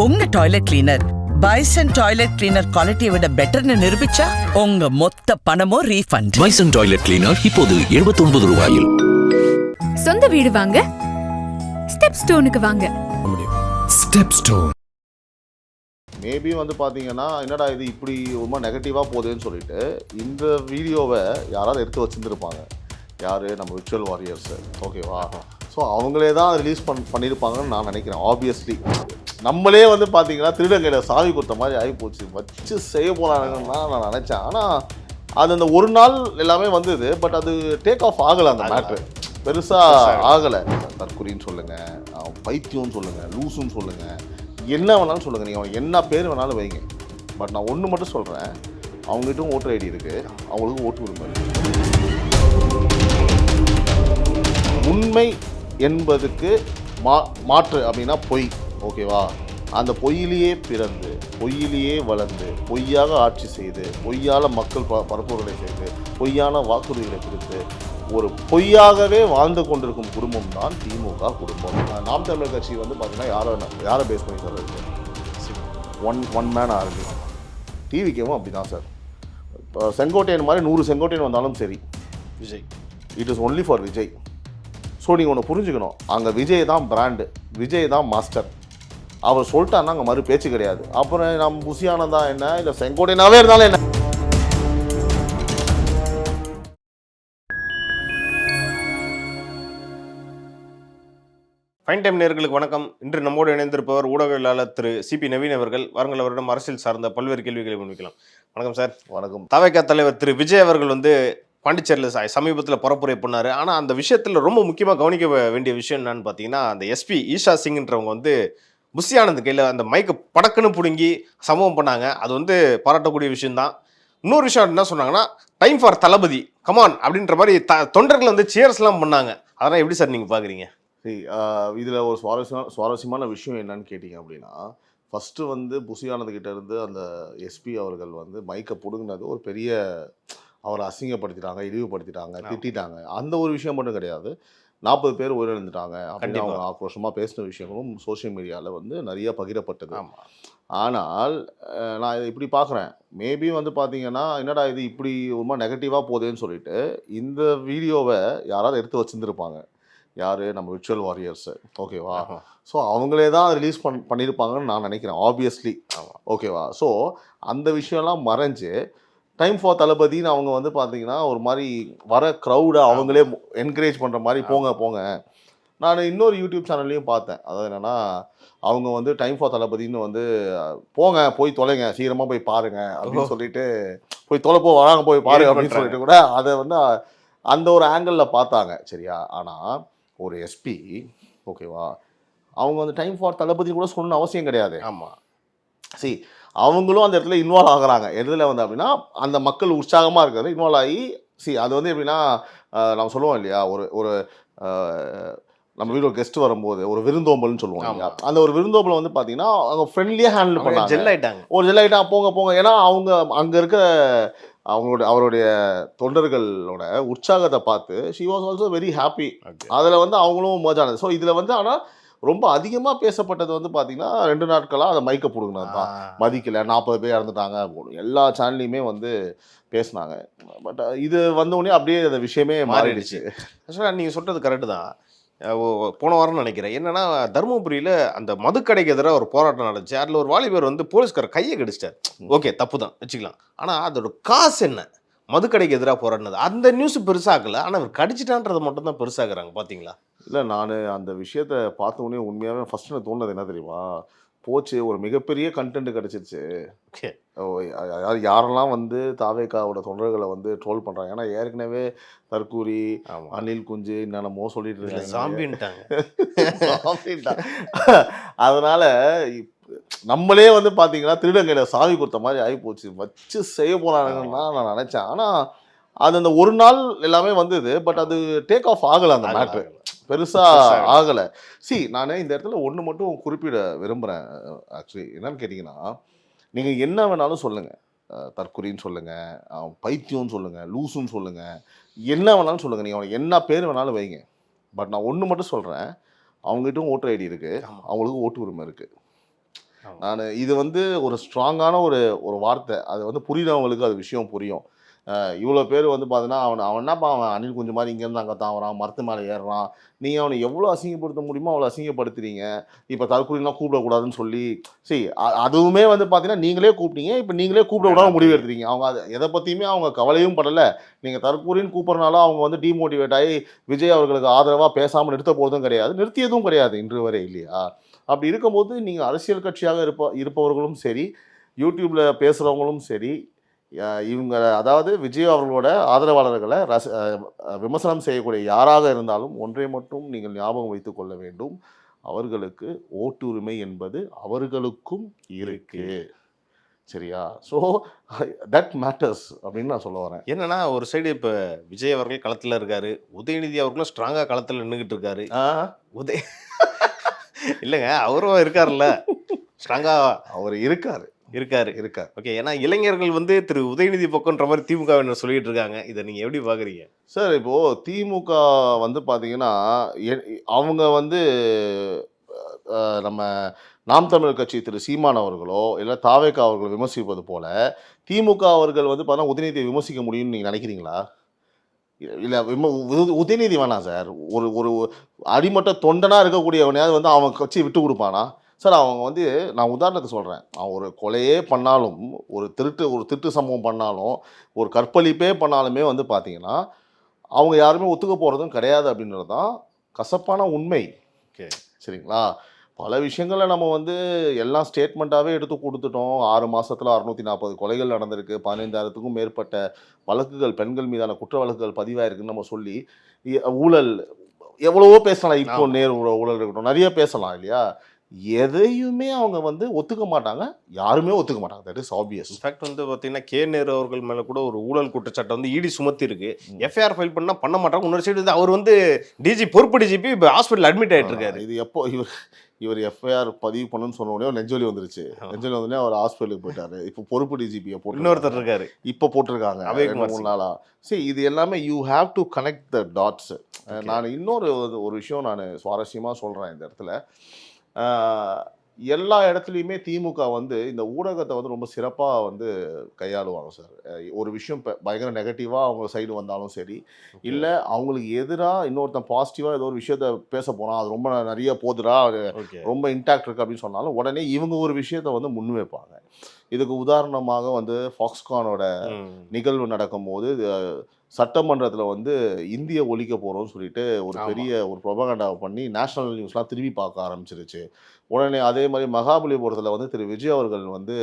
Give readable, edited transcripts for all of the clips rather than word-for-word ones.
உங்க toilet cleaner bison toilet cleaner குவாலிட்டியை விட பெட்டர்னு நிரூபிச்சா உங்க மொத்த பணமும் ரீஃபண்ட். பைசன் டாய்லெட் கிளீனர் இப்போது 79 ரூபாயில். சொந்த வீடு வாங்க ஸ்டெப் ஸ்டோனுக்கு வாங்க. ஸ்டெப் ஸ்டோன் மேபி வந்து பார்த்தீங்கன்னா என்னடா இது இப்படி ரொம்ப நெகட்டிவாக போகுதுன்னு சொல்லிட்டு இந்த வீடியோவை யாராவது எடுத்து வச்சுருந்துருப்பாங்க. யார் நம்ம விர்ச்சுவல் வாரியர்ஸு, ஓகேவா? ஸோ அவங்களே தான் ரிலீஸ் பண்ணியிருப்பாங்கன்னு நான் நினைக்கிறேன். ஆப்வியஸ்லி நம்மளே வந்து பார்த்தீங்கன்னா திருடங்கையில் சாவி கொடுத்த மாதிரி ஆகி போச்சு, வச்சு செய்ய போகிறாங்கன்னு தான் நான் நினச்சேன். ஆனால் அது அந்த ஒரு நாள் எல்லாமே வந்தது, பட் அது டேக் ஆஃப் ஆகலை. அந்த மேட்ரு பெருசாக ஆகலை. தற்குறின்னு சொல்லுங்கள், பைத்தியம்னு சொல்லுங்கள், லூசுன்னு சொல்லுங்கள், என்ன வேணாலும் சொல்லுங்கள், நீங்கள் அவன் என்ன பேர் வேணாலும் வைங்க. பட் நான் ஒன்று மட்டும் சொல்கிறேன், அவங்ககிட்டும் ஓட்டர் ஐடி இருக்குது, அவங்களுக்கும் ஓட்டு உரிமை இருக்குது. உண்மை என்பதுக்கு மாற்று அப்படின்னா பொய், ஓகேவா? அந்த பொய்யிலேயே பிறந்து பொய்யிலேயே வளர்ந்து பொய்யாக ஆட்சி செய்து பொய்யால் மக்கள் பரப்புரைகளை செய்து பொய்யான வாக்குறுதிகளை கொடுத்து ஒரு பொய்யாகவே வாழ்ந்து கொண்டிருக்கும் குடும்பம் தான் திமுக குடும்பம். நாம் தமிழர் கட்சி வந்து பார்த்தீங்கன்னா யாரை பேஸ் பண்ணி சொல்கிறது? One man army. டிவிக்கேவும் அப்படி தான் சார். இப்போ செங்கோட்டையன் மாதிரி 100 செங்கோட்டையன் வந்தாலும் சரி, Vijay it is only for Vijay. So நீங்கள் ஒன்று புரிஞ்சுக்கணும், அங்கே விஜய் தான் பிராண்டு, விஜய் தான் மாஸ்டர். அவர் சொல்லிட்டாருன்னா அங்கே மறு பேச்சு கிடையாது. அப்புறம் நம்ம புசியானந்தா என்ன, இல்லை செங்கோட்டையனாகவே இருந்தாலும் என்ன. ஃபைன் டைம் நேயர்களுக்கு வணக்கம். இன்று நம்மோடு இணைந்திருப்பவர் ஊடகவியலாளர் திரு சிபி நவீன் அவர்கள். வாருங்கள், அவரிடம் அரசியல் சார்ந்த பல்வேறு கேள்விகளை முன்வைக்கலாம். வணக்கம் சார். வணக்கம். தவைக்கா தலைவர் திரு விஜய் அவர்கள் வந்து பாண்டிச்சேரியில் சமீபத்தில் பரப்புரை பண்ணார். ஆனால் அந்த விஷயத்தில் ரொம்ப முக்கியமாக கவனிக்க வேண்டிய விஷயம் என்னன்னு பார்த்தீங்கன்னா, அந்த எஸ்பி ஈஷா சிங்ன்றவங்க வந்து புஷி ஆனந்த் கையில் அந்த மைக்கை படக்குன்னு பிடுங்கி சம்பவம் பண்ணாங்க. அது வந்து பாராட்டக்கூடிய விஷயம்தான். இன்னொரு விஷயம் என்ன சொன்னாங்கன்னா, டைம் ஃபார் தளபதி கமான் அப்படின்ற மாதிரி தொண்டர்கள் வந்து சியர்ஸ்லாம் பண்ணாங்க. அதெல்லாம் எப்படி சார் நீங்கள் பார்க்குறீங்க? இதில் ஒரு சுவாரஸ்யமான விஷயம் என்னன்னு கேட்டிங்க அப்படின்னா, ஃபஸ்ட்டு வந்து புஷி ஆனந்த் கிட்ட இருந்து அந்த எஸ்பி அவர்கள் வந்து மைக்கை பிடுங்கினது ஒரு பெரிய, அவரை அசிங்கப்படுத்திட்டாங்க, இழிவுபடுத்திட்டாங்க, திட்டாங்க. அந்த ஒரு விஷயம் மட்டும் கிடையாது, 40 பேர் உயிரிழந்துட்டாங்க அப்படின்னு அவங்க ஆக்ரோஷமாக பேசின விஷயங்களும் சோஷியல் மீடியாவில் வந்து நிறைய பகிரப்பட்டது. ஆனால் நான் இதை இப்படி பார்க்குறேன், மேபி வந்து பார்த்தீங்கன்னா என்னடா இது இப்படி ரொம்ப நெகட்டிவாக போகுதுன்னு சொல்லிட்டு இந்த வீடியோவை யாராவது எடுத்து வச்சுருந்துருப்பாங்க. யார் நம்ம விர்ச்சுவல் வாரியர்ஸு, ஓகேவா? ஸோ அவங்களே தான் ரிலீஸ் பண்ணியிருப்பாங்கன்னு நான் நினைக்கிறேன். ஆப்வியஸ்லி, ஓகேவா? ஸோ அந்த விஷயம்லாம் மறைஞ்சு டைம் ஃபார் தளபதின்னு அவங்க வந்து பார்த்தீங்கன்னா ஒரு மாதிரி வர க்ரௌடை அவங்களே என்கரேஜ் பண்ணுற மாதிரி போங்க. நான் இன்னொரு யூடியூப் சேனல்லையும் பார்த்தேன். அதாவது என்னென்னா, அவங்க வந்து டைம் ஃபார் தளபதின்னு வந்து போய் தொலைங்க, சீக்கிரமாக போய் பாருங்க அப்படின்னு சொல்லிட்டு, போய் தொலைப்போ வராங்க, போய் பாரு அப்படின்னு சொல்லிட்டு கூட அதை வந்து அந்த ஒரு ஆங்கிளில் பார்த்தாங்க. சரியா? ஆனால் ஒரு எஸ்பி, ஓகேவா, அவங்க வந்து டைம் ஃபார் தளபதி கூட சொல்லணும்னு அவசியம் கிடையாது. ஆமாம். சரி, அவங்களும் அந்த இடத்துல இன்வால்வ் ஆகுறாங்க. எதில் வந்து அப்படின்னா, அந்த மக்கள் உற்சாகமாக இருக்கிறது இன்வால்வ் ஆகி, அது வந்து எப்படின்னா, நம்ம சொல்லுவோம் இல்லையா, ஒரு நம்ம வீடு ஒரு கெஸ்ட் வரும்போது ஒரு விருந்தோம்பல்னு சொல்லுவோம் இல்லையா, அந்த ஒரு விருந்தோம்பலை வந்து பார்த்தீங்கன்னா அவங்க ஃப்ரெண்ட்லியாக ஹேண்டில் பண்ணாங்க. ஜெல் ஆகிட்டாங்க, போங்க. ஏன்னா அவங்க அங்கே இருக்கிற அவருடைய தொண்டர்களோட உற்சாகத்தை பார்த்து she was also very happy. அதில் வந்து அவங்களும் மர்ஜ் ஆனது. ஸோ இதில் வந்து ஆனால் ரொம்ப அதிகமாக பேசப்பட்டது வந்து பார்த்தீங்கன்னா 2 நாட்களாக அந்த மைக்கை பிடுங்கினது தான். மதிக்கலை, 40 பேர் இறந்துட்டாங்க, எல்லா சேனல்லையுமே வந்து பேசினாங்க. பட் இது வந்தோடனே அப்படியே அந்த விஷயமே மாறிடுச்சு. ஆக்சுவலாக நீங்கள் சொல்கிறது கரெக்டு தான். போன வாரம்னு நினைக்கிறேன். என்னன்னா, தருமபுரியில் அந்த மதுக்கடைக்கு எதிராக ஒரு போராட்டம் நடந்துச்சு. அதில் ஒரு வாலிபர் வந்து போலீஸ்கார் கையை கடிச்சிட்டார். ஓகே, தப்பு தான் வச்சுக்கலாம். ஆனால் அதோட காசு என்ன? மதுக்கடைக்கு எதிராக போராடினது அந்த நியூஸ் பெருசாகலை, ஆனால் அவர் கடிச்சிட்டான்றதை மட்டும் தான் பெருசாகிறாங்க. பார்த்தீங்களா? இல்லை, நான் அந்த விஷயத்தை பார்த்த உடனே உண்மையாகவே ஃபஸ்ட்டு எனக்கு தோணுது என்ன தெரியுமா, போச்சு, ஒரு மிகப்பெரிய கண்டென்ட் கிடச்சிருச்சு. யாரெல்லாம் வந்து தாவேக்காவோட தொண்டர்களை வந்து ட்ரோல் பண்ணுறாங்க. ஏன்னா ஏற்கனவே தற்கூரி, அனில் குஞ்சு என்னென்னமோ சொல்லிட்டு இருக்காங்க. அதனால் நம்மளே வந்து பார்த்தீங்கன்னா திருடங்கையில் சாவி கொடுத்த மாதிரி ஆகி போச்சு, வச்சு செய்ய போகிறாங்கன்னு தான் நான் நினச்சேன். ஆனால் அது அந்த ஒரு நாள் எல்லாமே வந்தது, பட் அது டேக் ஆஃப் ஆகலை. அந்த மேட்ரு பெருசாக ஆகலை. நான் இந்த இடத்துல ஒன்று மட்டும் குறிப்பிட விரும்புகிறேன். ஆக்சுவலி என்னன்னு கேட்டிங்கன்னா, நீங்கள் என்ன வேணாலும் சொல்லுங்கள், தற்குறின்னு சொல்லுங்கள், பைத்தியம்னு சொல்லுங்கள், லூசுன்னு சொல்லுங்கள், என்ன வேணாலும் சொல்லுங்கள், நீங்கள் அவனுக்கு என்ன பேர் வேணாலும் வைங்க. பட் நான் ஒன்று மட்டும் சொல்கிறேன், அவங்ககிட்டும் ஓட்டர் ஐடி இருக்குது, அவங்களுக்கும் ஓட்டு உரிமை இருக்குது. நான் இது வந்து ஒரு ஸ்ட்ராங்கான ஒரு ஒரு வார்த்தை. அது வந்து புரியுறவங்களுக்கு அது விஷயம் புரியும். இவ்வளோ பேர் வந்து பார்த்தீங்கன்னா, அவன் என்னப்பா அவன் அணில் குஞ்சு மாதிரி இங்கேருந்து அங்கே தாவுறான், மரத்து மேலே ஏறுறான். நீங்கள் அவனை எவ்வளோ அசிங்கப்படுத்த முடியுமோ அவ்வளோ அசிங்கப்படுத்துறீங்க. இப்போ தற்கொலைலாம் கூப்பிடக்கூடாதுன்னு சொல்லி அதுவுமே வந்து பார்த்தீங்கன்னா நீங்களே கூப்பிட்டீங்க. இப்போ நீங்களே கூப்பிடக்கூடாது முடிவு எடுத்துறீங்க. அவங்க அதை எதை பற்றியுமே அவங்க கவலையும் படலை. நீங்கள் தற்கொலைன்னு கூப்பிட்றனால அவங்க வந்து டிமோட்டிவேட் ஆகி விஜய் அவர்களுக்கு ஆதரவாக பேசாமல் நிறுத்த போகிறதும் கிடையாது, நிறுத்தியதும் கிடையாது இன்று வரை, இல்லையா? அப்படி இருக்கும்போது நீங்கள் அரசியல் கட்சியாக இருப்பவர்களும் சரி, யூடியூப்பில் பேசுகிறவங்களும் சரி, இவங்க அதாவது விஜய் அவர்களோட ஆதரவாளர்களை விமர்சனம் செய்யக்கூடிய யாராக இருந்தாலும் ஒன்றை மட்டும் நீங்கள் ஞாபகம் வைத்துக் கொள்ள வேண்டும். அவர்களுக்கு ஓட்டுரிமை என்பது அவர்களுக்கும் இருக்கு. சரியா? ஸோ தட் மேட்டர்ஸ் அப்படின்னு நான் சொல்ல வரேன். என்னன்னா ஒரு சைடு இப்போ விஜய் அவர்கள் களத்தில் இருக்காரு, உதயநிதி அவர்களும் ஸ்ட்ராங்காக களத்தில் நின்றுக்கிட்டு இருக்காரு. இல்லைங்க, அவரும் இருக்காருல்ல, ஸ்ட்ராங்காக அவர் இருக்காரு. ஓகே. ஏன்னா இளைஞர்கள் வந்து திரு உதயநிதி பக்கம்ன்ற மாதிரி திமுக சொல்லிட்டு இருக்காங்க. இதை நீங்க எப்படி பாக்குறீங்க சார்? இப்போ திமுக வந்து பாத்தீங்கன்னா அவங்க வந்து நம்ம நாம் தமிழர் கட்சி திரு சீமான் அவர்களோ இல்லை தாவேகா அவர்களோ விமர்சிப்பது போல திமுக அவர்கள் வந்து பார்த்தா உதயநிதியை விமர்சிக்க முடியும்னு நீங்க நினைக்கிறீங்களா? இல்லை, உதயநிதி வேணாம் சார். ஒரு ஒரு அடிமட்ட தொண்டனாக இருக்கக்கூடியவனையாவது வந்து அவன் கட்சியை விட்டு கொடுப்பானா சார்? அவங்க வந்து நான் உதாரணத்துக்கு சொல்கிறேன், அவன் ஒரு கொலையே பண்ணாலும், ஒரு திருட்டு சம்பவம் பண்ணாலும், ஒரு கற்பழிப்பே பண்ணாலுமே வந்து பார்த்தீங்கன்னா அவங்க யாருமே ஒத்துக்க போகிறதும் கிடையாது அப்படின்றது தான் கசப்பான உண்மை. ஓகே, சரிங்களா? பல விஷயங்களை நம்ம வந்து எல்லாம் ஸ்டேட்மெண்ட்டாகவே எடுத்து கொடுத்துட்டோம். 6 மாதத்தில் 640 கொலைகள் நடந்திருக்கு, 15,000த்துக்கும் மேற்பட்ட வழக்குகள், பெண்கள் மீதான குற்ற வழக்குகள் பதிவாயிருக்குன்னு நம்ம சொல்லி ஊழல் எவ்வளவோ பேசலாம். இப்போ நேரு ஊழல் இருக்கட்டும், நிறைய பேசலாம் இல்லையா? எதையுமே அவங்க வந்து ஒத்துக்க மாட்டாங்க, யாருமே ஒத்துக்க மாட்டாங்க. That is obvious. இன்ஃபேக்ட் வந்து பார்த்தீங்கன்னா கே நேரு அவர்கள் மேலே கூட ஒரு ஊழல் குற்றச்சாட்டை வந்து இடி சுமத்தி இருக்கு. எஃப்ஐஆர் ஃபைல் பண்ண மாட்டாங்க. இன்னொரு சைடு வந்து அவர் வந்து பொறுப்பு டிஜிபி இப்போ ஹாஸ்பிட்டல் அட்மிட் ஆகிட்டு இருக்காரு. இது எப்போ இவர் எஃப்ஐஆர் பதிவு பண்ணணும்னு சொன்ன உடனே நெஞ்சொலி வந்துருச்சு. நெஞ்சொலி வந்தோடனே அவர் ஹாஸ்பிட்டலுக்கு போயிட்டாரு. இப்போ பொறுப்பு டிஜிபியை போட்டு இன்னொருத்தர் இருக்காரு, இப்போ போட்டிருக்காங்க 2-3 நாளா. சரி, இது எல்லாமே you have to connect the dots. நான் இன்னொரு ஒரு விஷயம் நான் சுவாரஸ்யமாக சொல்கிறேன் இந்த இடத்துல. எல்லா இடத்துலையுமே திமுக வந்து இந்த ஊடகத்தை வந்து ரொம்ப சிறப்பாக வந்து கையாளுவாங்க சார். ஒரு விஷயம் பயங்கர நெகட்டிவாக அவங்க சைடு வந்தாலும் சரி, இல்லை அவங்களுக்கு எதிராக இன்னொருத்தன் பாசிட்டிவாக ஏதோ ஒரு விஷயத்த பேச போனால் அது ரொம்ப நிறைய போதுடா, ரொம்ப இன்டாக்ட் இருக்குது அப்படின்னு சொன்னாலும் உடனே இவங்க ஒரு விஷயத்த வந்து முன் வைப்பாங்க. இதுக்கு உதாரணமாக வந்து ஃபாக்ஸ்கானோட நிகழ்வு நடக்கும்போது சட்டமன்றத்தில் வந்து இந்திய ஒழிக்க போகிறோம்னு சொல்லிட்டு ஒரு பெரிய ஒரு ப்ரொபகண்டாவை பண்ணி நேஷனல் நியூஸ்லாம் திரும்பி பார்க்க ஆரம்பிச்சிருச்சு. உடனே அதே மாதிரி மகாபலிபுரத்தில் வந்து திரு விஜய் அவர்கள் வந்து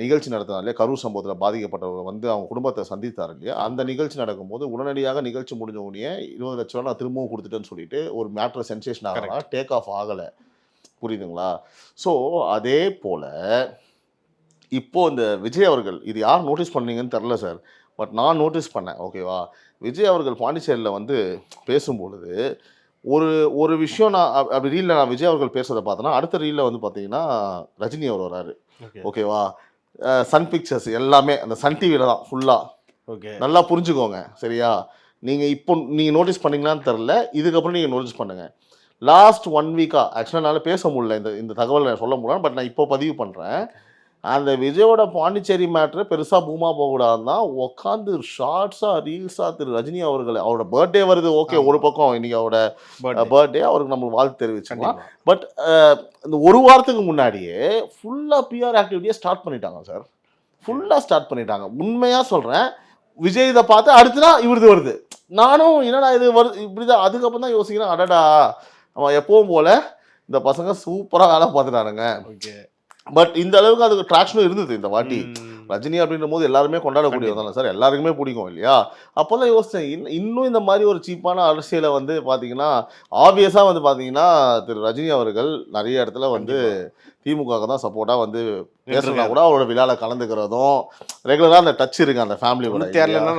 நிகழ்ச்சி நடத்தினாலே கரூர் சம்பவத்தில் பாதிக்கப்பட்டவர்கள் வந்து அவங்க குடும்பத்தை சந்தித்தார் இல்லையா? அந்த நிகழ்ச்சி நடக்கும்போது உடனடியாக நிகழ்ச்சி முடிஞ்ச உடனே 20 லட்ச ரூபா நான் திரும்பவும் கொடுத்துட்டேன்னு சொல்லிட்டு ஒரு மேட்ரு சென்சேஷன் ஆகலாம், டேக் ஆஃப் ஆகலை. புரியுதுங்களா? ஸோ அதே போல் இப்போது இந்த விஜய் அவர்கள், இது யார் நோட்டீஸ் பண்ணீங்கன்னு தெரில சார், பட் நான் நோட்டீஸ் பண்ணேன். ஓகேவா? விஜய் அவர்கள் பாண்டிச்சேரியில் வந்து பேசும்பொழுது ஒரு விஷயம் நான் அப்படி ரீலில் நான் விஜய் அவர்கள் பேசுறதை பார்த்தேன்னா, அடுத்த ரீலில் வந்து பார்த்தீங்கன்னா ரஜினி அவர் வராரு. ஓகேவா? சன் பிக்சர்ஸ் எல்லாமே அந்த சன் டிவியில் தான் ஃபுல்லாக. ஓகே, நல்லா புரிஞ்சுக்கோங்க. சரியா? நீங்கள் நோட்டீஸ் பண்ணீங்களான்னு தெரில, இதுக்கப்புறம் நீங்கள் நோட்டீஸ் பண்ணுங்கள். லாஸ்ட் 1 வீக்காக ஆக்சுவலாக என்னால் பேச முடியல, இந்த தகவலை நான் சொல்ல முடியல, பட் நான் இப்போ பதிவு பண்ணுறேன். அந்த விஜயோட பாண்டிச்சேரி மேட்ரு பெருசாக பூமா போகக்கூடாதுன்னு தான் உட்காந்து ஷார்ட்ஸாக ரீல்ஸாக திரு ரஜினி அவர்களை, அவரோட பர்த்டே வருது, ஓகே, ஒரு பக்கம் இன்னைக்கு அவரோட பர்த்டே, அவருக்கு நம்மளுக்கு வாழ்த்து தெரிவிச்சுக்கலாம். பட் இந்த ஒரு வாரத்துக்கு முன்னாடியே ஃபுல்லாக பிஆர் ஆக்டிவிட்டியை ஸ்டார்ட் பண்ணிட்டாங்க சார். ஃபுல்லாக ஸ்டார்ட் பண்ணிட்டாங்க. உண்மையாக சொல்கிறேன், விஜய் இதை பார்த்து அடுத்துனா இவருது வருது. நானும் என்னடா இது வருது இப்படி தான். அதுக்கப்புறம் தான் யோசிக்கிறேன், அடடா அவன் எப்பவும் போல் இந்த பசங்க சூப்பராக வேலை பார்த்துட்டானுங்க. ஓகே, பட் இந்த அளவுக்கு அதுக்கு ட்ராக்ஷனும் இருந்தது இந்த வாட்டி. ரஜினி அப்படின்ற போது எல்லாருமே கொண்டாடக்கூடியது தானே சார், எல்லாருக்குமே பிடிக்கும் இல்லையா? அப்போல்லாம் யோசித்தேன், இன்னும் இந்த மாதிரி ஒரு சீப்பான அரசியலை வந்து பார்த்தீங்கன்னா ஆப்வியஸாக வந்து பார்த்தீங்கன்னா திரு ரஜினி அவர்கள் நிறைய இடத்துல வந்து திமுக தான் சப்போர்ட்டாக வந்து பேசுறதுனா கூட அவரோட விழாவில் கலந்துக்கிறதும் ரெகுலராக அந்த டச் இருக்குது அந்த ஃபேமிலி கூட.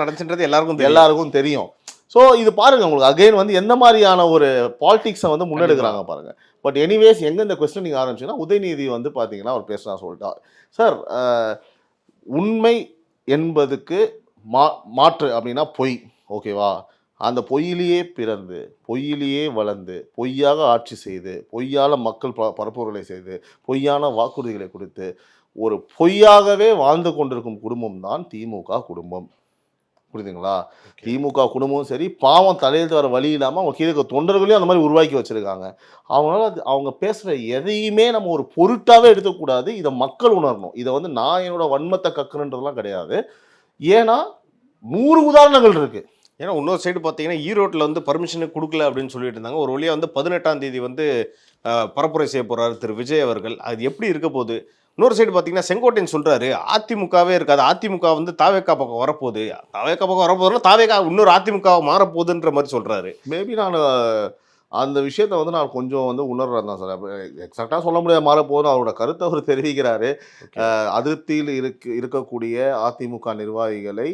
நடந்துன்றது எல்லாருக்கும் தெரியும். ஸோ இது பாருங்கள், உங்களுக்கு அகைன் வந்து எந்த மாதிரியான ஒரு பாலிடிக்ஸை வந்து முன்னெடுக்கிறாங்க பாருங்கள். பட் எனிவேஸ், எங்கே இந்த கொஸ்டின் நீங்கள் ஆரம்பிச்சிங்கன்னா உதயநிதி வந்து பார்த்தீங்கன்னா அவர் பேசுனா சொல்லிட்டா சார், உண்மை என்பதுக்கு மாற்று அப்படின்னா பொய். ஓகேவா? அந்த பொய்யிலேயே பிறந்து பொய்யிலேயே வளர்ந்து பொய்யாக ஆட்சி செய்து பொய்யால மக்கள் பரப்புரைகளை செய்து பொய்யான வாக்குறுதிகளை கொடுத்து ஒரு பொய்யாகவே வாழ்ந்து கொண்டிருக்கும் குடும்பம் தான் திமுக குடும்பம். புரியுதுங்களா? திமுக குடும்பமும் சரி, பாவம் தலையெழுத்து வர வழி இல்லாமல் அவங்க கீழே தொண்டர்களையும் அந்த மாதிரி உருவாக்கி வச்சிருக்காங்க. அவங்களால அவங்க பேசுகிற எதையுமே நம்ம ஒரு பொருட்டாகவே எடுக்கக்கூடாது. இதை மக்கள் உணரணும். இதை வந்து நான் என்னோட வன்மத்தை கக்குறன்றதுலாம் கிடையாது. ஏன்னா 100 உதாரணங்கள் இருக்கு. ஏன்னா இன்னொரு சைடு பார்த்தீங்கன்னா ஈரோட்டில் வந்து பர்மிஷனு கொடுக்கல அப்படின்னு சொல்லிட்டு இருந்தாங்க. ஒரு வழியாக வந்து 18ஆம் தேதி வந்து பரப்புரை செய்ய போகிறாரு திரு விஜய் அவர்கள். அது எப்படி இருக்க போகுது? இன்னொரு சைடு பார்த்தீங்கன்னா செங்கோட்டையன் சொல்கிறாரு அதிமுகவே இருக்காது, அதிமுக வந்து தாவேக்கா பக்கம் வரப்போகுது, தாவேக்கா பக்கம் வரப்போகுதுன்னா தாவேக்கா இன்னொரு அதிமுக மாறப்போகுதுன்ற மாதிரி சொல்கிறாரு. மேபி நான் அந்த விஷயத்த வந்து நான் கொஞ்சம் வந்து உணர்றேன் தான் சார். எக்ஸாக்டாக சொல்ல முடியாது மாறப்போகுது. அவரோட கருத்தை அவர் தெரிவிக்கிறாரு. அதிருப்தியில் இருக்கக்கூடிய அதிமுக நிர்வாகிகளை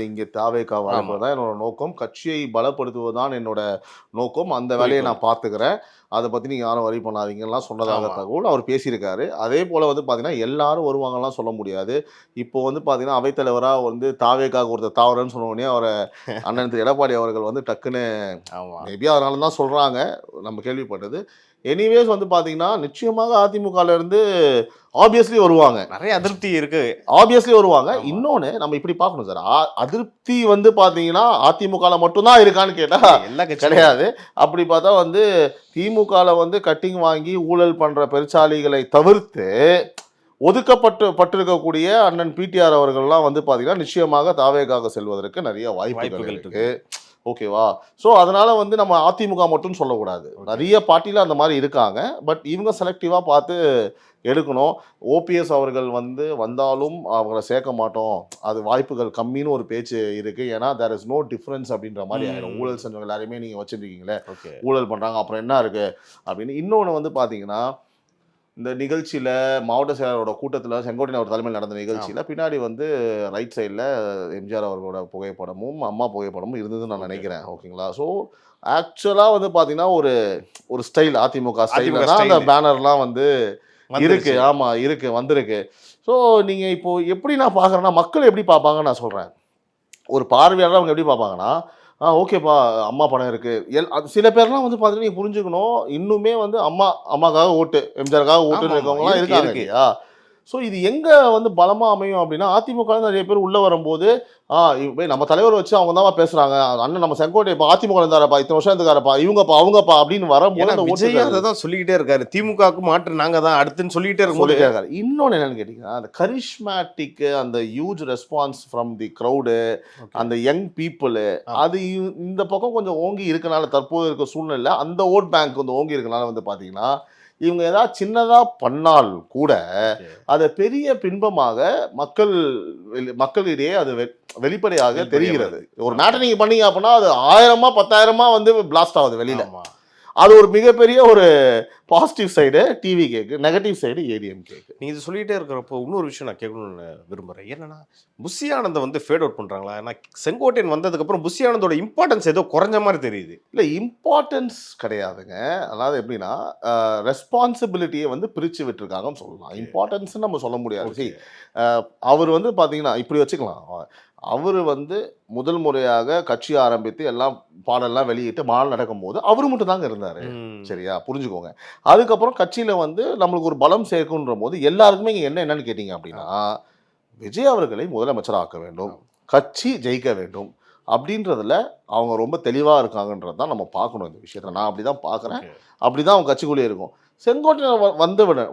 இங்கே தாவேக்கா வரப்போதான் என்னோட நோக்கம், கட்சியை பலப்படுத்துவதுதான் என்னோட நோக்கம், அந்த வேலையை நான் பார்த்துக்கிறேன், அதை பற்றி நீங்கள் யாரும் வரி பண்ணாதீங்கலாம் சொன்னதாக தகவல் அவர் பேசியிருக்காரு. அதே போல் வந்து பார்த்தீங்கன்னா எல்லாரும் வருவாங்கலாம் சொல்ல முடியாது. இப்போ வந்து பார்த்தீங்கன்னா அவைத்தலைவராக வந்து தாவேக்காக ஒருத்தர் தாவரன்னு சொன்னோடனே அவரை அண்ணன் திரு எடப்பாடி அவர்கள் வந்து டக்குன்னு மேபி அதனால தான் சொல்கிறாங்க நம்ம கேள்விப்பட்டது. எனிவேஸ் வந்து பார்த்தீங்கன்னா நிச்சயமாக அதிமுகலேருந்து ஆப்வியஸ்லி வருவாங்க. நிறைய அதிருப்தி இருக்கு, ஆப்வியஸ்லி வருவாங்க. இன்னொன்று நம்ம இப்படி பார்க்கணும் சார், அதிருப்தி வந்து பார்த்தீங்கன்னா அதிமுகவில் மட்டும்தான் இருக்கான்னு கேட்டால் எல்லா கிடையாது. அப்படி பார்த்தா வந்து திமுகவில் வந்து கட்டிங் வாங்கி ஊழல் பண்ணுற பெருச்சாளிகளை தவிர்த்து ஒதுக்கப்பட்டிருக்கக்கூடிய அண்ணன் பிடிஆர் அவர்கள்லாம் வந்து பார்த்தீங்கன்னா நிச்சயமாக தாவேக்காக செல்வதற்கு நிறைய வாய்ப்புகள் இருக்கு. ஓகேவா? ஸோ அதனால வந்து நம்ம அதிமுக மட்டும் சொல்லக்கூடாது. நிறைய பார்ட்டியில் அந்த மாதிரி இருக்காங்க. பட் இவங்க செலக்டிவாக பார்த்து எடுக்கணும். ஓபிஎஸ் அவர்கள் வந்து வந்தாலும் அவங்கள சேர்க்க மாட்டோம், அது வாய்ப்புகள் கம்மின்னு ஒரு பேச்சு இருக்கு. ஏன்னா தேர் இஸ் நோ டிஃப்ரென்ஸ் அப்படின்ற மாதிரி ஆயிடும். ஊழல் செஞ்சவங்க எல்லாருமே நீங்கள் வச்சுருக்கீங்களே, ஊழல் பண்ணுறாங்க, அப்புறம் என்ன இருக்கு அப்படின்னு. இன்னொன்று வந்து பார்த்தீங்கன்னா இந்த நிகழ்ச்சியில் மாவட்ட செயலரோட கூட்டத்தில் செங்கோட்டையன் அவர் தலைமையில் நடந்த நிகழ்ச்சியில் பின்னாடி வந்து ரைட் சைடில் எம்ஜிஆர் அவர்களோட புகைப்படமும் அம்மா புகைப்படமும் இருந்ததுன்னு நான் நினைக்கிறேன். ஓகேங்களா? ஸோ ஆக்சுவலாக வந்து பார்த்தீங்கன்னா ஒரு ஸ்டைல் அதிமுக ஸ்டைலில் தான் அந்த பேனர்லாம் வந்து இருக்கு. ஆமாம் இருக்கு, வந்திருக்கு. ஸோ நீங்கள் இப்போது எப்படி நான் பார்க்குறேன்னா மக்கள் எப்படி பார்ப்பாங்கன்னு நான் சொல்கிறேன். ஒரு பார்வையாளர் அவங்க எப்படி பார்ப்பாங்கன்னா ஓகேப்பா அம்மா படம் இருக்குது. அது சில பேர்லாம் வந்து பார்த்தீங்கன்னா நீங்கள் புரிஞ்சுக்கணும், இன்னுமே வந்து அம்மாக்காக ஓட்டு, எம்ஜிஆருக்காக ஓட்டுன்னு இருக்கவங்களாம் இருக்காங்க இல்லையா? ஸோ இது எங்கே வந்து பலமாக அமையும் அப்படின்னா அதிமுக நிறைய பேர் உள்ளே வரும்போது நம்ம தலைவர் வச்சு அவங்க தான் பேசுகிறாங்க, அண்ணன் நம்ம செங்கோட்டை இப்போ அதிமுக இருந்தாரப்பா, இத்தனை வருஷம் இருந்துக்காரப்பா, இவங்கப்பா அவங்கப்பா அப்படின்னு வரும்போது அதை தான் சொல்லிக்கிட்டே இருக்காரு. திமுகவுக்கு மாற்று நாங்கள் தான் அடுத்துன்னு சொல்லிக்கிட்டே இருக்காரு. இன்னொன்று என்னன்னு கேட்டிங்கன்னா அந்த கரிஷ்மேட்டிக்கு அந்த huge response from the crowd, அந்த யங் பீப்புளு, அது இந்த பக்கம் கொஞ்சம் ஓங்கி இருக்கனால தற்போது இருக்க சூழ்நிலை அந்த ஓட் பேங்க் வந்து ஓங்கி இருக்கனால வந்து பார்த்தீங்கன்னா இவங்க ஏதாவது சின்னதாக பண்ணால் கூட அதை பெரிய பின்பமாக மக்களிடையே அது வெளிப்படையாக தெரிகிறது. ஒரு மேட்டர் நீங்கள் பண்ணீங்க அப்படின்னா அது 1000 10,000 வந்து பிளாஸ்ட் ஆகுது வெளியில். அது ஒரு மிகப்பெரிய ஒரு பாசிட்டிவ் சைடு டிவி கேக்கு, நெகட்டிவ் சைடு ஏடிஎம் கேக்கு. நீங்கள் இது சொல்லிகிட்டே இருக்கிறப்போ இன்னொரு விஷயம் நான் கேட்கணும்னு விரும்புகிறேன். என்னன்னா புஷி ஆனந்தை வந்து ஃபேட் அவுட் பண்ணுறாங்களா? ஏன்னா செங்கோட்டையன் வந்ததுக்கப்புறம் புஷி ஆனந்தோட இம்பார்ட்டன்ஸ் ஏதோ குறைஞ்ச மாதிரி தெரியுது. இல்லை இம்பார்ட்டன்ஸ் கிடையாதுங்க. அதாவது எப்படின்னா ரெஸ்பான்சிபிலிட்டியை வந்து பிரித்து விட்டுருக்காங்கன்னு சொல்லலாம். இம்பார்ட்டன்ஸ்ன்னு நம்ம சொல்ல முடியாது. அவர் வந்து பார்த்தீங்கன்னா இப்படி வச்சுக்கலாம், அவர் வந்து முதல் முறையாக கட்சி ஆரம்பித்து எல்லாம் பாடலாம் வெளியிட்டு மாநாடு நடக்கும்போது அவர் மட்டும் தாங்க இருந்தார். சரியா? புரிஞ்சுக்கோங்க. அதுக்கப்புறம் கட்சியில் வந்து நம்மளுக்கு ஒரு பலம் சேர்க்குன்ற போது எல்லாருக்குமே இங்கே என்னன்னு கேட்டிங்க அப்படின்னா விஜய் அவர்களை முதலமைச்சராக ஆக்க வேண்டும், கட்சி ஜெயிக்க வேண்டும் அப்படின்றதுல அவங்க ரொம்ப தெளிவாக இருக்காங்கன்றது தான் நம்ம பார்க்கணும். இந்த விஷயத்தை நான் அப்படி தான் பார்க்குறேன். அப்படி தான் அவங்க கட்சிக்குள்ளே இருக்கும். செங்கோட்டையன்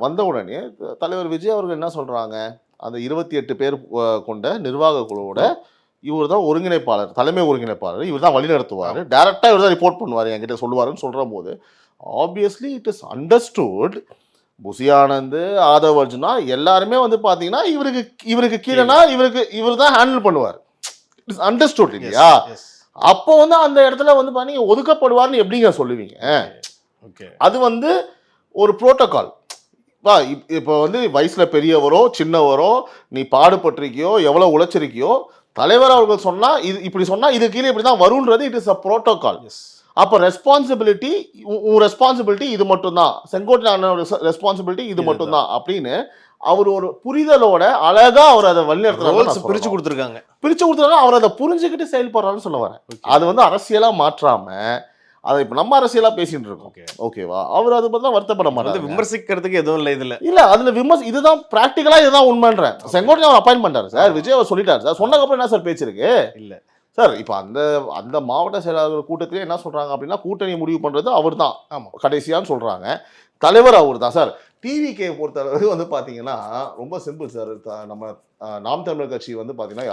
வந்த உடனே தலைவர் விஜய் அவர்கள் என்ன சொல்கிறாங்க, அந்த 28 பேர் கொண்ட நிர்வாக குழுவோட இவர் தான் ஒருங்கிணைப்பாளர், தலைமை ஒருங்கிணைப்பாளர், இவர் தான் வழி நடத்துவார், டைரக்டாக இவர் தான் ரிப்போர்ட் பண்ணுவார், என்கிட்ட சொல்லுவாருன்னு சொல்கிற போது obviously it is understood Bussy Anand, Aadhav Arjuna எல்லாருமே வந்து பார்த்தீங்கன்னா இவருக்கு கீழேனா இவர் தான் ஹேண்டில் பண்ணுவார். இட் இஸ் அண்டர்ஸ்டூட் இல்லையா? அப்போ வந்து அந்த இடத்துல வந்து பார்த்தீங்கன்னா ஒதுக்கப்படுவார்னு எப்படிங்க சொல்லுவீங்க? அது வந்து ஒரு புரோட்டோகால். இப்போ வந்து வயசில் பெரியவரோ சின்னவரோ நீ பாடுபட்டிருக்கியோ எவ்வளோ உழைச்சிருக்கியோ தலைவர் அவர்கள் சொன்னால் இது இப்படி சொன்னால் இது கீழே இப்படி தான் வருன்றது இட் இஸ் அ புரோட்டோகால். அப்போ ரெஸ்பான்சிபிலிட்டி உன் ரெஸ்பான்சிபிலிட்டி இது மட்டும்தான், செங்கோட்டையனோட ரெஸ்பான்சிபிலிட்டி இது மட்டும்தான் அப்படின்னு அவர் ஒரு புரிதலோட அழகா அவர் அதை வழிநடத்துறாரு, பிரிச்சு கொடுத்துருக்காங்க. அவர் அதை புரிஞ்சுக்கிட்டு செயல்படுறாருன்னு சொல்ல வரேன். அது வந்து அரசியலா மாற்றாம அதை இப்ப நம்ம அரசியலா பேசிட்டு இருக்கோம். ஓகேவா, அவர் அதை பத்தி வருத்தப்பட மாட்டாரு. விமர்சிக்கிறதுக்கு எதுவும் இல்லை இதுல. இல்ல அதுல இதுதான் பிராக்டிகலா இதுதான் உண்மைன்றேன். செங்கோட்டையன் அவர் அப்பாயின்ட் பண்ணாரு சார், விஜய் அவர் சொல்லிட்டாரு சார். சொன்னதுக்கப்புறம் என்ன சார் பேச்சு இருக்கு? இல்ல சார் இப்போ அந்த மாவட்ட செயலாளர் கூட்டத்திலே என்ன சொல்றாங்க அப்படின்னா, கூட்டணி முடிவு பண்றது அவர் தான் கடைசியான்னு சொல்றாங்க. தலைவர் அவர் தான் சார். டிவிகே பொறுத்தளவு வந்து பாத்தீங்கன்னா ரொம்ப சிம்பிள் சார். நம்ம நாம் தமிழர் கட்சி வந்து பாத்தீங்கன்னா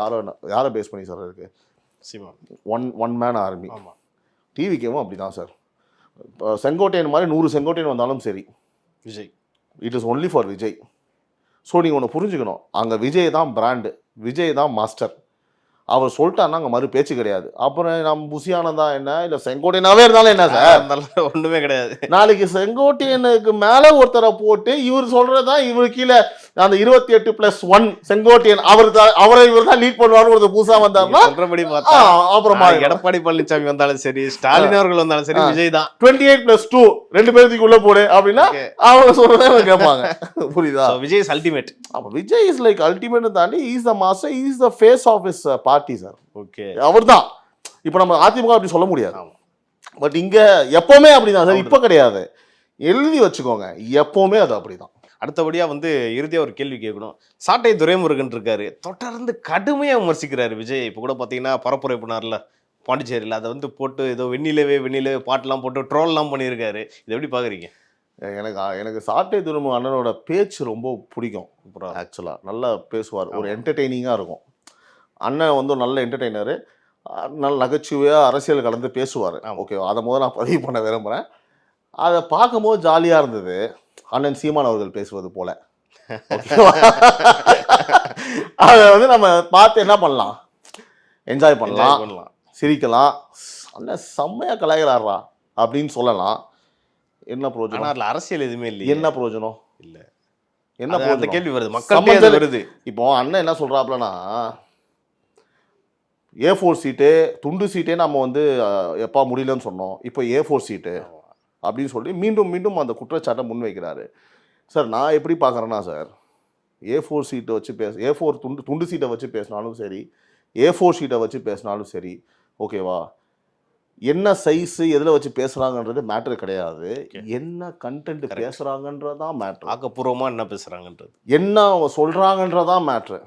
யாரை பேஸ் பண்ணி சார் இருக்கு? One man army. டிவிகேவும் அப்படிதான் சார். செங்கோட்டையன் மாதிரி 100 செங்கோட்டையன் வந்தாலும் சரி, Vijay it is only for Vijay. So நீங்கள் ஒன்று புரிஞ்சுக்கணும், அங்கே விஜய் தான் பிராண்டு, விஜய் தான் மாஸ்டர். அவர் சொல்லிட்டாருன்னா அங்கே மறு பேச்சு கிடையாது. அப்புறம் நம்ம புசியானந்தா என்ன இல்லை செங்கோட்டையனாவே இருந்தாலும் என்ன சார், ஒன்றுமே கிடையாது. நாளைக்கு செங்கோட்டையனுக்கு மேலே ஒருத்தரை போட்டு இவர் சொல்றதுதான் இவரு கீழே அந்த 28+1 செங்கோட்டையன் அவரை இவர் தான் லீட் பண்ணுவார்னு ஒரு புதுசா வந்தாருன்னா அப்புறமா எடப்பாடி பழனிசாமி வந்தாலும் சரி, ஸ்டாலின் அவர்கள் வந்தாலும் சரி, விஜய் தான் 28+2 2 பேருக்கு உள்ள போடு அப்படின்னா அவங்க சொல்றதை கேட்பாங்க. புரியுதா? Vijay is ultimate. அப்ப விஜய் இஸ் லைக் அல்டிமேட் தாண்டி is the master, is the face of his party sir. Okay, அவர் தான். இப்போ நம்ம அதிமுக அப்படி சொல்ல முடியாது, பட் இங்க எப்பவுமே அப்படிதான் சார். இப்ப கிடையாது, எழுதி வச்சுக்கோங்க, எப்பவுமே அது அப்படிதான். அடுத்தபடியா வந்து இறுதியா ஒரு கேள்வி கேட்கணும். சாட்டை துரைமுருகன் இருக்காரு, தொடர்ந்து கடுமையா விமர்சிக்கிறாரு விஜய். இப்போ கூட பாத்தீங்கன்னா பரப்புரை பண்ணார்ல பாண்டிச்சேரியில், அதை வந்து போட்டு ஏதோ வெண்ணிலவே பாட்டெல்லாம் போட்டு ட்ரோல்லாம் பண்ணியிருக்காரு. இதை எப்படி பாக்குறீங்க? எனக்கு சாட்டை துரைமுருகன் அண்ணனோட பேச்சு ரொம்ப பிடிக்கும். ஆக்சுவலா நல்லா பேசுவார், ஒரு என்டர்டெய்னிங்கா இருக்கும். அண்ணன் வந்து நல்ல என்டர்டெய்னரு, நல்ல நகைச்சுவையாக அரசியல் கலந்து பேசுவார். ஓகே, அதை முதல்ல நான் பதிவு பண்ண விரும்புகிறேன். அதை பார்க்கும்போது ஜாலியாக இருந்தது, அண்ணன் சீமான் அவர்கள் பேசுவது போல. அதை வந்து நம்ம பார்த்து என்ன பண்ணலாம், என்ஜாய் பண்ணலாம், சிரிக்கலாம். அண்ணன் செம்மையாக கலாய்கிறாரா அப்படின்னு சொல்லலாம். என்ன பிரயோஜனம்? அதில் அரசியல் எதுவுமே இல்லை. என்ன பிரயோஜனம்? இல்லை, என்ன பிரயோஜனம்? கேள்வி வருது, மக்கள் வருது. இப்போ அண்ணன் என்ன சொல்கிறாப்புலன்னா, A4 சீட்டு துண்டு சீட்டே நம்ம வந்து எப்பா முடியலன்னு சொன்னோம், இப்போ A4 சீட்டு அப்படின்னு சொல்லி மீண்டும் மீண்டும் அந்த குற்றச்சாட்டை முன்வைக்கிறாரு. சார் நான் எப்படி பார்க்குறேன்னா சார், A4 சீட்டை வச்சு A4 துண்டு சீட்டை வச்சு பேசினாலும் சரி, A4 சீட்டை வச்சு பேசினாலும் சரி, ஓகேவா, என்ன சைஸு எதில் வச்சு பேசுகிறாங்கன்றது மேட்ரு கிடையாது, என்ன கண்டென்ட் பேசுகிறாங்கன்றதான் மேட்ரு. ஆக்கப்பூர்வமாக என்ன பேசுகிறாங்கன்றது, என்ன அவங்க சொல்கிறாங்கன்றதான் மேட்ரு.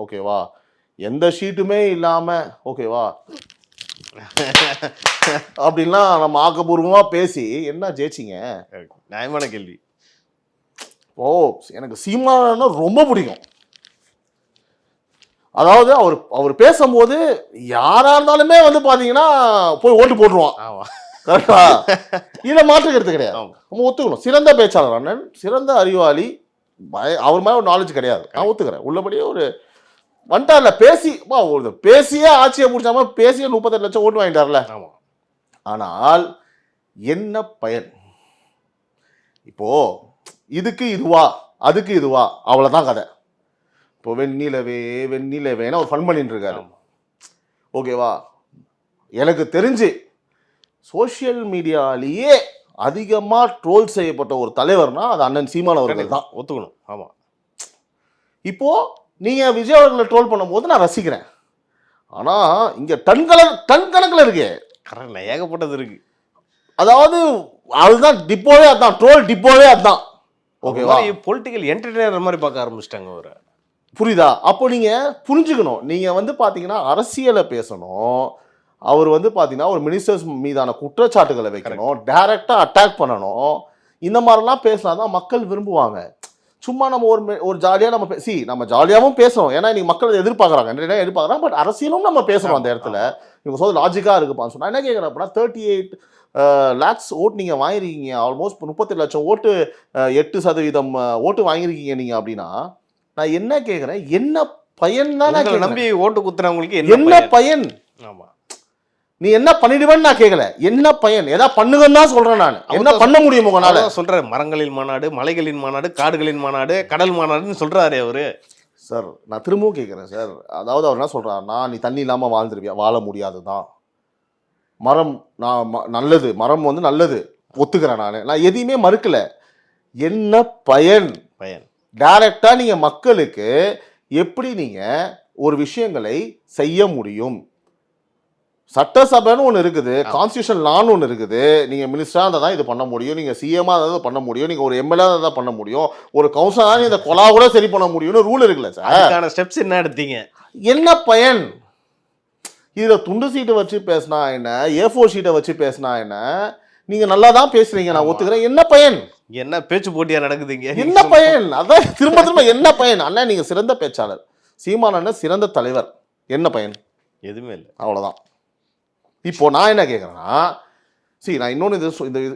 ஓகேவா, எந்த ஷீட்டுமே இல்லாமல் ஓகேவா அப்படின்லாம் நம்ம ஆக்கப்பூர்வமாக பேசி என்ன ஜெயிச்சிங்க? நியாயமான கேள்வி. ஓ, எனக்கு சீமானா ரொம்ப பிடிக்கும். அதாவது அவர் பேசும்போது யாரா இருந்தாலுமே வந்து பார்த்தீங்கன்னா போய் ஓட்டு போட்டுருவான். கரெக்டா? இதில் மாற்றுக்கிறது கிடையாது, நம்ம ஒத்துக்கணும். சிறந்த பேச்சாளர் அண்ணன், சிறந்த அறிவாளி, அவர் மேலே ஒரு நாலேஜ் கிடையாது, நான் ஒத்துக்கிறேன். உள்ளபடியே ஒரு வந்துட்டார்ல, பேசியே ஆட்சியை முடிச்சாம பேசியே 38 லட்சம் ஓட்டு வாங்கிட்டார்ல. ஆனால் என்ன பயன்? இப்போ இதுக்கு இதுவா அதுக்கு இதுவா அவ்வளவுதான் கதை. இப்போ வெண்ணிலவேன்னு ஒரு ஃபன் பண்ணிட்டு இருக்காரு. ஓகேவா, எனக்கு தெரிஞ்சு சோசியல் மீடியாலேயே அதிகமா ட்ரோல் செய்யப்பட்ட ஒரு தலைவர்னா அது அண்ணன் சீமான் அவர்கள் தான், ஒத்துக்கணும். ஆமா, இப்போ நீங்க விஜய் அவர்களை ட்ரோல் பண்ணும்போது நான் ரசிக்கிறேன். ஆனா இங்க டன் கணக்கில் இருக்கு, ஏகப்பட்டது இருக்கு. அதாவது அதுதான் டிப்போவே, அதான் ட்ரோல் டிப்போவே அதான். ஓகேவா, பொலிட்டிக்கல் என்டர்டெய்னர் மாதிரி பார்க்க ஆரம்பிச்சிட்டாங்க அவரை. புரியுதா? அப்போ நீங்க புரிஞ்சுக்கணும், நீங்க வந்து பாத்தீங்கன்னா அரசியலை பேசணும், அவர் வந்து பாத்தீங்கன்னா ஒரு மினிஸ்டர்ஸ் மீதான குற்றச்சாட்டுகளை வைக்கணும், டைரக்டா அட்டாக் பண்ணணும். இந்த மாதிரிலாம் பேசினாதான் மக்கள் விரும்புவாங்க. சும்மா நம்ம ஒரு ஜாலியாக நம்ம ஜாலியாகவும் பேசுகிறோம், ஏன்னா இன்னைக்கு மக்கள் எதிர்பார்க்குறாங்க. பட் அரசியலும் நம்ம பேசுகிறோம் அந்த இடத்துல. இவங்க சொல்ல லாஜிக்காக இருக்குப்பான்னு சொன்னால் என்ன கேட்குறேன் அப்படின்னா, 38 lakhs ஓட்டு நீங்கள் வாங்கிருக்கீங்க, ஆல்மோஸ்ட் 38 லட்சம் ஓட்டு, 8% ஓட்டு வாங்கியிருக்கீங்க நீங்கள் அப்படின்னா, நான் என்ன கேட்குறேன், என்ன பயன் தான் நம்பி ஓட்டு குத்துறவங்களுக்கு என்ன பயன்? ஆமாம், நீ என்ன பண்ணிடுவேன்னு நான் கேட்கல, என்ன பயன்? ஏதாவது பண்ணுங்கன்னு தான் சொல்றேன். நான் என்ன பண்ண முடியும் உங்களால? சொல்றேன், மரங்களின் மாநாடு, மலைகளின் மாநாடு, காடுகளின் மாநாடு, கடல் மாநாடுன்னு சொல்றாரு அவரு. சார் நான் திரும்பவும் கேட்குறேன் சார், அதாவது அவர் என்ன சொல்றாருன்னா, நீ தண்ணி இல்லாமல் வாழ்ந்துருவியா? வாழ முடியாதுதான். மரம் நல்லது, மரம் வந்து நல்லது ஒத்துக்கிறேன். நான் எதையுமே மறுக்கல. என்ன பயன்? டைரக்டா நீங்க மக்களுக்கு எப்படி நீங்க ஒரு விஷயங்களை செய்ய முடியும்? சட்டசபைன்னு ஒன்று இருக்குது, கான்ஸ்டியூஷன் லான்னு ஒன்று இருக்குது. நீங்கள் மினிஸ்டராக இருந்தால் தான் இது பண்ண முடியும், நீங்கள் சிஎம்மாக இருந்தால் பண்ண முடியும், நீங்கள் ஒரு எம்எல்ஏ தான் பண்ண முடியும், ஒரு கவுன்சிலராக இந்த கொலா கூட சரி பண்ண முடியும்னு ரூல் இருக்குல்ல சார். அதுக்கான ஸ்டெப்ஸ் என்ன எடுத்தீங்க? என்ன பயன்? இதில் துண்டு சீட்டை வச்சு பேசினா என்ன, A4 ஷீட்டை வச்சு பேசினா என்ன? நீங்கள் நல்லா தான் பேசுறீங்க, நான் ஒத்துக்கிறேன். என்ன பயன்? என்ன பேச்சு போட்டியா நடக்குதுங்க? என்ன பயன்? அதான் திரும்ப திரும்ப என்ன பயன்? அண்ணா நீங்கள் சிறந்த பேச்சாளர், சீமான் அண்ணன் சிறந்த தலைவர், என்ன பயன்? எதுவுமே இல்லை. அவ்வளோதான். இப்போ நான் என்ன கேட்குறேன்னா, நான் இன்னொன்று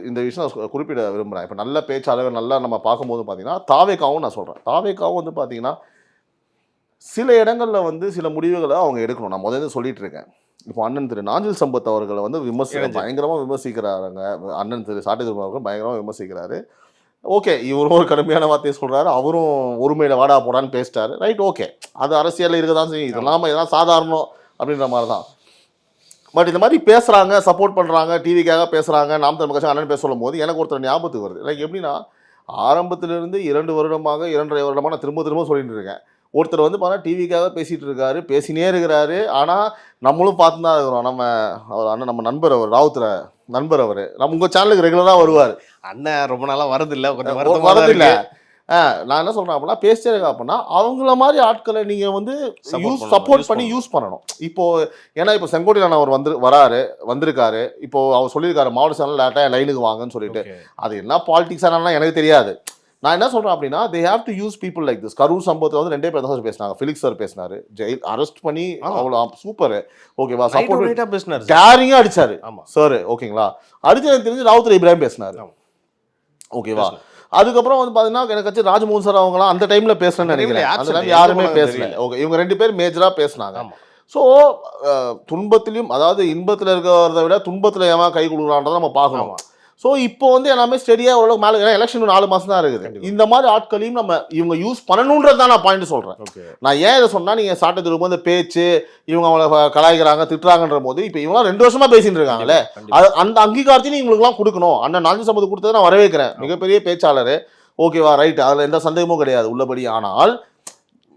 இந்த விஷயம் நான் குறிப்பிட விரும்புகிறேன். இப்போ நல்ல பேச்சாளர்கள் நல்லா நம்ம பார்க்கும்போது பார்த்தீங்கன்னா தாவேகாவும் நான் சொல்கிறேன். தாவேகாவும் வந்து பார்த்தீங்கன்னா சில இடங்களில் வந்து சில முடிவுகளை அவங்க எடுக்கணும். நான் முதல்ல சொல்லிட்டு இருக்கேன். இப்போ அண்ணன் திரு நாஞ்சில் சம்பத் அவர்களை வந்து பயங்கரமாக விமர்சிக்கிறாருங்க. அண்ணன் திரு சாட்டை திரும்ப அவர்கள் பயங்கரமாக விமர்சிக்கிறாரு. ஓகே, இவரும் ஒரு கடுமையான வார்த்தையை சொல்கிறாரு, அவரும் ஒருமையில வாடா போடான்னு பேசிட்டாரு. ரைட், ஓகே, அது அரசியலில் இருக்க தான் செய்யும். இதெல்லாம் சாதாரணம் அப்படின்ற மாதிரி தான். பட் இந்த மாதிரி பேசுகிறாங்க, சப்போர்ட் பண்ணுறாங்க, டிவிக்காக பேசுகிறாங்க, நாம் தமிழ் கட்சி அண்ணன் பேச சொல்லும் போது எனக்கு ஒருத்தர் ஞாபகத்துக்கு வருது. எனக்கு எப்படின்னா, ஆரம்பத்திலிருந்து 2 வருடமாக 2.5 வருடமாக நான் திரும்ப சொல்லிட்டு இருக்கேன். ஒருத்தர் வந்து பார்த்தா டிவிக்காக பேசிகிட்டு இருக்காரு, பேசினே இருக்கிறாரு. ஆனால் நம்மளும் பார்த்து தான் இருக்கிறோம். அவர் அண்ணன், நம்ம நண்பர், அவர் ராவுத்தர நண்பர், அவர் நம்ம உங்கள் சேனலுக்கு ரெகுலராக வருவார். அண்ணன் ரொம்ப நாளாக வரதில்லை, கொஞ்சம் வரதில்லை. நான் என்ன சொல்கிறேன் அப்படின்னா, பேசிட்டே இருக்கா அப்படின்னா அவங்கள மாதிரி ஆட்களை நீங்கள் வந்து சப்போர்ட் பண்ணி யூஸ் பண்ணணும். இப்போது ஏன்னா இப்போ செங்கோட்டையன் அவர் வந்திருக்காரு. இப்போது அவர் சொல்லியிருக்காரு மாவட்ட சேனல் லேட்டாக லைனுக்கு வாங்கன்னு சொல்லிட்டு. அது என்ன பாலிடிக்ஸானா எனக்கு தெரியாது. நான் என்ன சொல்கிறேன் அப்படின்னா, they have to use people like this. Karur சம்பவத்தில் வந்து 2 பேர் தான் பேசினாங்க. ஃபிலிக்ஸ் சார் பேசினாரு, ஜெயில் அரெஸ்ட் பண்ணி அவ்வளோ சூப்பர், ஓகேவா, சப்போர்ட் பேசினார், கேரிங்காக அடிச்சாரு சார், ஓகேங்களா. அடுத்து எனக்கு தெரிஞ்சு ராவுத்தர் இப்ராஹிம் பேசினாரு, ஓகேவா. அதுக்கப்புறம் வந்து பார்த்தீங்கன்னா எனக்கு கட்சி ராஜ்மோகன் சார் அவங்களாம் அந்த டைமில் பேசுறேன்னு நினைக்கிறேன். அந்த டைம் யாருமே பேசல. ஓகே, இவங்க 2 பேர் மேஜராக பேசினாங்க. ஸோ துன்பத்திலையும், அதாவது இன்பத்தில் இருக்கிறத விட துன்பத்தில் ஏமா கை கொடுக்குறான்றதை நம்ம பார்க்கணும். ஸோ இப்போ வந்து எல்லாமே ஸ்டெடியாக ஓரளவுக்கு மேலே, ஏன்னா எலெக்ஷன் 4 மாதம் தான் இருக்குது. இந்த மாதிரி ஆட்களையும் இவங்க யூஸ் பண்ணணுன்றது தான் நான் பாயிண்ட் சொல்கிறேன். நான் ஏன் இதை சொன்னால், நீங்கள் சாட்டை திரும்ப வந்து பேச்சு இவங்க அவங்கள கலாய்க்கிறாங்க, திட்டுறாங்கன்ற போது இப்போ இவங்களாம் 2 வருஷமாக பேசிட்டு இருக்காங்களே, அந்த அங்கீகாரத்தையும் இவங்களுக்குலாம் கொடுக்கணும். அண்ணன் நாஞ்சில் சம்பத் கொடுத்ததை நான் வரவேற்கிறேன், மிகப்பெரிய பேச்சாளர், ஓகேவா, ரைட், அதில் எந்த சந்தேகமும் கிடையாது உள்ளபடி. ஆனால்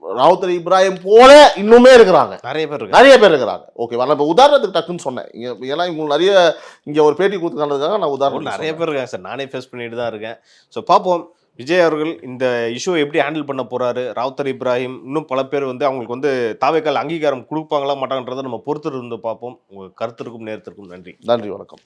ராவுத்தர் இப்ராஹிம் போல இன்னுமே இருக்கிறாங்க, நிறைய பேர் இருக்கிறாங்க, ஓகேவா. நான் இப்போ உதாரணத்துக்கு டக்குன்னு சொன்னேன், ஏன்னா இவங்களுக்கு நிறைய இங்கே ஒரு பேட்டி கொடுத்துக்கானதுக்காக நான் உதாரணம், நிறைய பேர் இருக்காங்க சார், நானே ஃபேஸ் பண்ணிட்டு தான் இருக்கேன். ஸோ பார்ப்போம் விஜய் அவர்கள் இந்த இஷ்யூ எப்படி ஹேண்டில் பண்ண போறாரு. ராவுத்தர் இப்ராஹிம், இன்னும் பல பேர் வந்து அவங்களுக்கு வந்து தாவேக்கால் அங்கீகாரம் கொடுப்பாங்களா மாட்டாங்கன்றதை நம்ம பொறுத்து இருந்து பார்ப்போம். உங்கள் கருத்திற்கும் நேரத்திற்கும் நன்றி. நன்றி, வணக்கம்.